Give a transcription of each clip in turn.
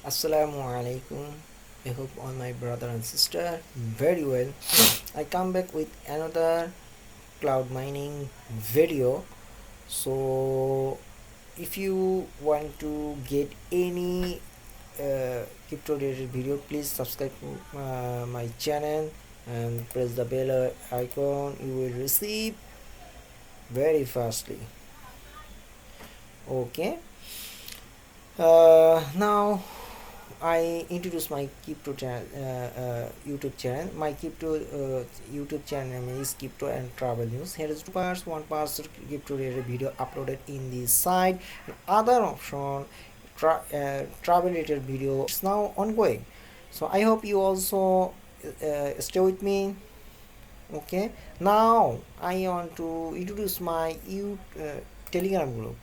Assalamu alaikum. I hope all my brother and sister very well. I come back with another cloud mining video. So if you want to get any crypto related video, please subscribe to my channel and press the bell icon. You will receive very fastly. Okay. Now I introduce my crypto channel, YouTube channel. My crypto YouTube channel name is Crypto and Travel News. Here is two parts. One part crypto related video uploaded in the site. Other option travel related video is now ongoing. So I hope you also stay with me. Okay. Now I want to introduce my Telegram group.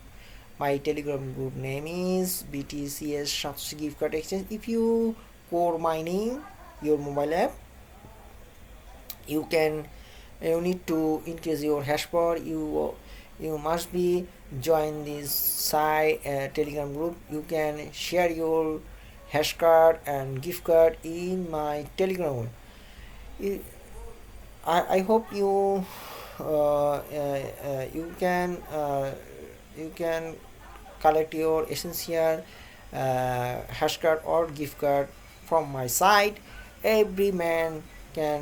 My Telegram group name is BTCS Satoshi Gift Card Exchange. If you core mining your mobile app, you need to increase your hash power. You must be join this site Telegram group. You can share your hash card and gift card in my Telegram. I hope you you can collect your essential hash card or gift card from my site. Every man can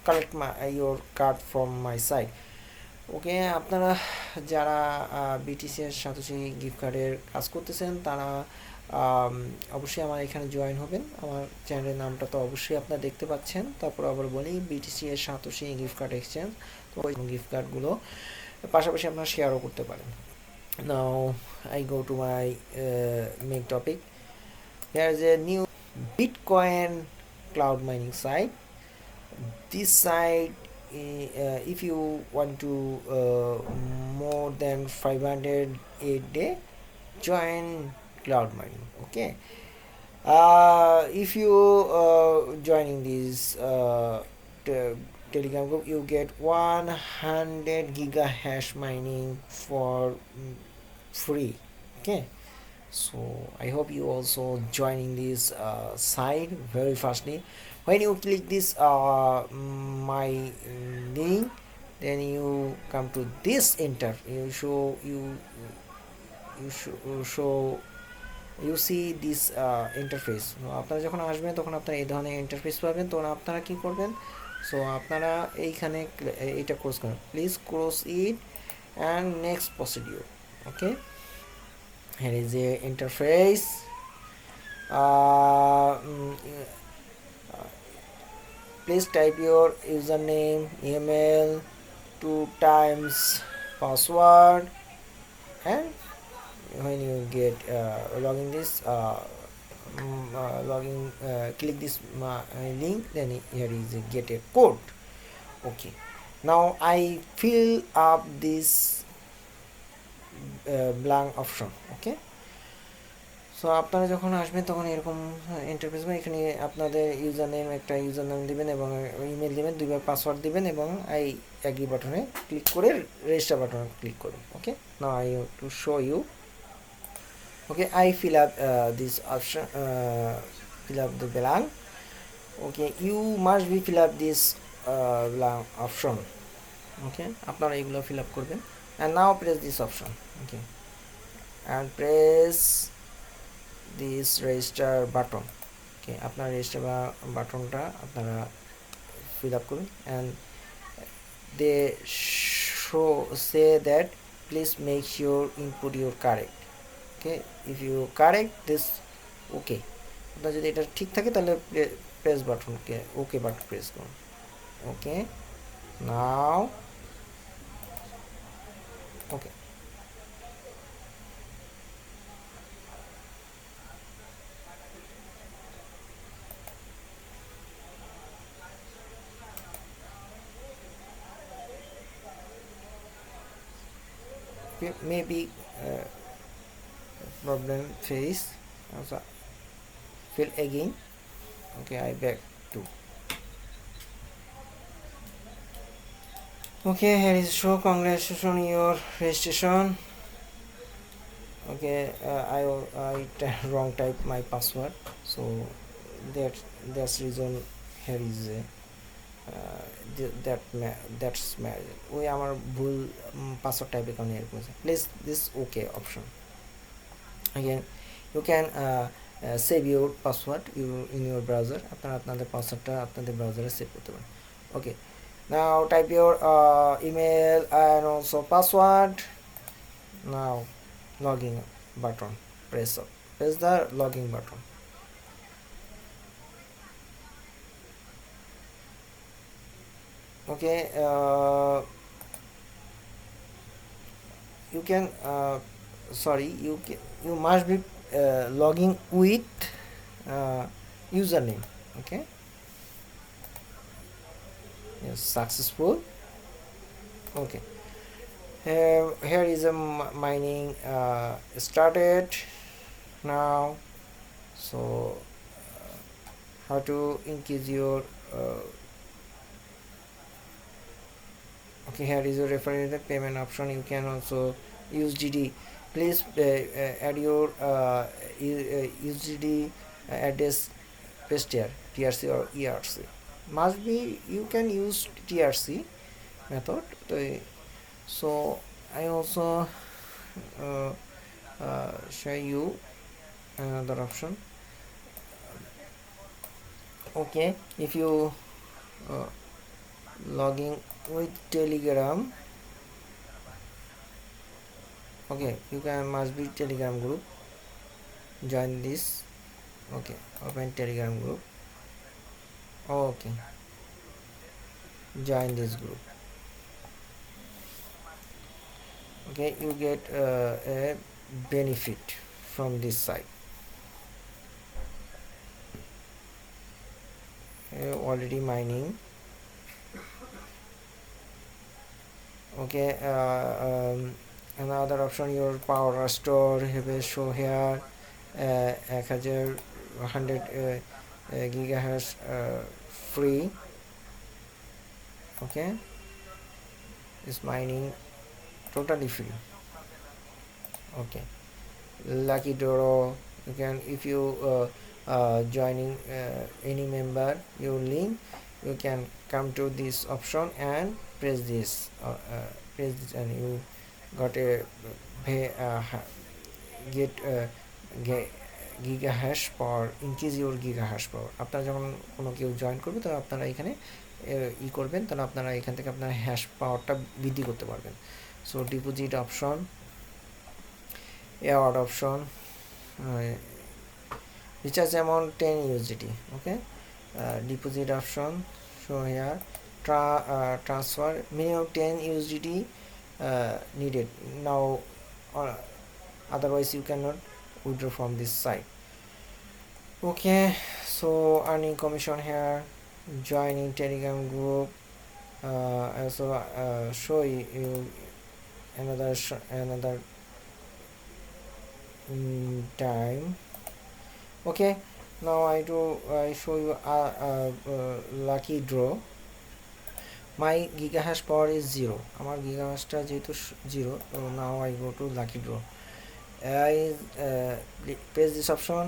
collect your card from my site. ওকে, আপনারা যারা BTCs satoshi gift কার্ডের কাজ করতেছেন তারা অবশ্যই আমার এখানে join হবেন। আমার চ্যানেলের নামটা তো অবশ্যই আপনারা দেখতে পাচ্ছেন। তারপর আবার বলি BTCs satoshi gift card exchange. তো ওই গিফট কার্ডগুলো পাশাপাশি আপনারা শেয়ারও করতে পারেন। Now I go to my main topic. There is a new Bitcoin cloud mining site. This site, if you want to more than 500 a day, join cloud mining. Okay. If you joining this Telegram group, you get 100 giga hash mining for free. Okay. So I hope you also joining this site very fastly. When you click this my link, then you come to this you see this interface. আপনারা যখন আসবেন তখন আপনারা এই ধরনের interface পাবেন। তখন আপনারা কি করবেন? সো আপনারা এইখানে এটা ক্লোজ করুন, please close it and next procedure. Okay, here is the interface. Please type your username, email, 2 times password, and when you get login this click this link, then here is get a code. Okay, now I fill up this blank option. Okay, so আপনারা যখন আসবেন তখন এরকম interface বা এখানে আপনাদের একটা user name দিবেন এবং ইমেল দিবেন, 2বার পাসওয়ার্ড দিবেন এবং আই অ্যাগ্রি বাটনে ক্লিক করে রেজিস্টার বাটনে ক্লিক করুন। Okay, now I to show you. Okay, I fill up this option, fill up the blank. Okay, you must be fill up this blank option. Okay, আপনারা এগুলো fill up করবেন। And now press this option. Okay, and press this register button. Okay, আপনার register বাটনটা আপনারা fill up করুন and they say that please make sure input your correct. Okay, if you correct this, okay, আপনার যদি এটা ঠিক থাকে তাহলে প্রেস বাটনকে ওকে বাটন প্রেস করুন। Okay, now okay, maybe problem face also fill again. Okay, I back to. Okay, here is show congratulations on your registration. Okay, I wrong type my password, so that that's reason here is that's ওই আমার ভুল password টাইপে কারণে এরকম আছে please this okay option again you can save your password in your browser আপনারা আপনাদের পাসওয়ার্ডটা আপনাদের ব্রাউজারে সেভ করতে পারেন okay now type your email and also password now login button press the login button okay you can sorry you must be logging with username okay yes successful okay here is a mining started now so how to increase your okay here is a reference the payment option you can also USDT please add your USDT address paste here TRC or ERC must be you can use TRC method so I also show you another option okay if you logging with Telegram okay you can must be Telegram group join this okay open Telegram group okay join this group okay you get a benefit from this site already mining okay another option your power store have a show here 100 gigahertz free okay is mining totally free okay lucky draw you can if you joining any member your link you can come to this option and press this and you got a get gigahash power increase your gigahash power আপনারা যখন কোনো কেউ join করবে তখন আপনারা এখানে ই করবেন তাহলে আপনারা এখান থেকে আপনারা হ্যাশ পাওয়ারটা বৃদ্ধি করতে পারবেন so deposit option award option recharge amount 10 USDT okay deposit option show here transfer minimum 10 USDT needed now otherwise you cannot withdraw from this site okay so earning commission here joining Telegram group also show you another time okay now I show you lucky draw my gigahash power is 0 আমার gigahash-টা যেহেতু 0 so now I go to lucky draw I press this option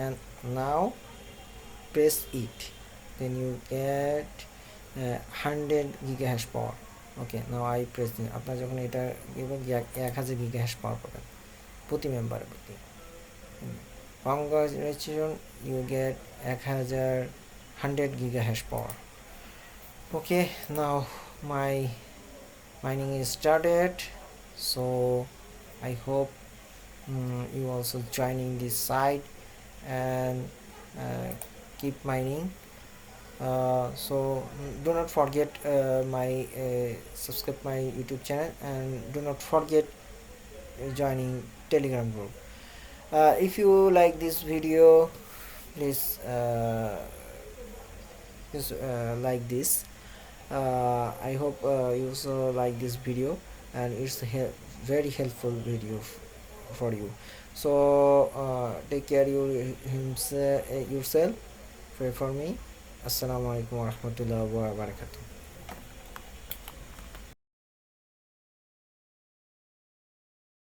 and now press it then you get 100 gigahash power okay now I press it আপনারা যখন এটা গেবেন 1000 gigahash power পাবেন প্রতি মেম্বারের প্রতি congratulations you get 100 gigahash power okay now my mining is started so I hope you also joining this site and keep mining so do not forget my subscribe my YouTube channel and do not forget joining Telegram group if you like this video please like this I hope you also like this video and it's very helpful video for you so take care yourself pray for me assalamu alaikum warahmatullahi wabarakatuh